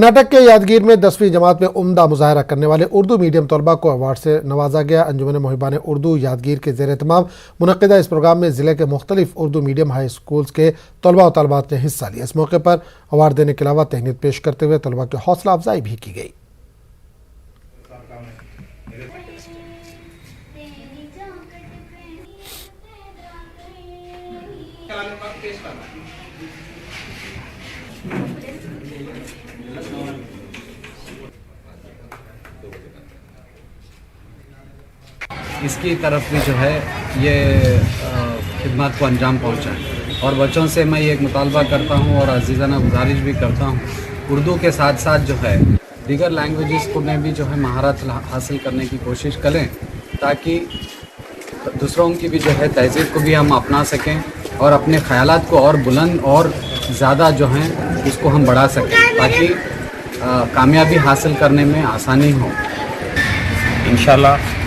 कर्नाटक के यादगीर में 10वीं जमात में उम्दा मुजाहरा करने वाले उर्दू मीडियम तलबा को अवार्ड से नवाजा गया। अंजुमन मोहिबान उर्दू यादगीर के ज़ेर एहतमाम मुनक़िदा इस प्रोग्राम में ज़िले के मुख्तलिफ उर्दू मीडियम हाई स्कूल्स के तलबा और तलबात ने हिस्सा लिया। इस मौके पर अवार्ड देने के अलावा तहनीत पेश करते हुए तलबा की हौसला अफजाई भी की गई। इसकी तरफ भी जो है ये खिदमत को अंजाम पहुंचा है और बच्चों से मैं ये एक मुतालबा करता हूं और अजीज़ाना गुजारिश भी करता हूं, उर्दू के साथ साथ जो है दीगर लैंग्वेजेस को में भी जो है महारत हासिल करने की कोशिश करें ताकि दूसरों की भी जो है तहज़ीब को भी हम अपना सकें और अपने ख़यालात को और बुलंद और ज़्यादा जो हैं उसको हम बढ़ा सकें ताकि कामयाबी हासिल करने में आसानी हो। इंशाल्लाह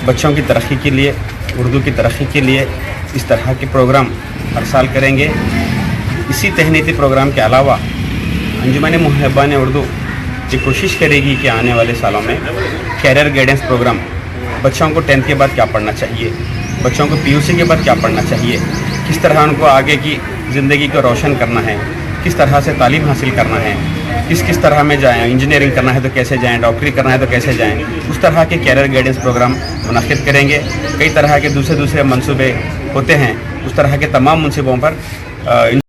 बच्चों की तरक्की के लिए, उर्दू की तरक्की के लिए इस तरह के प्रोग्राम हर साल करेंगे। इसी तहनीती प्रोग्राम के अलावा अंजुमन मोहिबान उर्दू ये कोशिश करेगी कि आने वाले सालों में कैरियर गाइडेंस प्रोग्राम, बच्चों को 10th के बाद क्या पढ़ना चाहिए, बच्चों को PUC के बाद क्या पढ़ना चाहिए, किस तरह उनको आगे की ज़िंदगी को रोशन करना है, किस तरह से तालीम हासिल करना है, किस तरह में जाएं, इंजीनियरिंग करना है तो कैसे जाएं, डॉक्टरी करना है तो कैसे जाएं, उस तरह के कैरियर गाइडेंस प्रोग्राम मुनक़िद करेंगे। कई तरह के दूसरे मंसूबे होते हैं, उस तरह के तमाम मंसूबों पर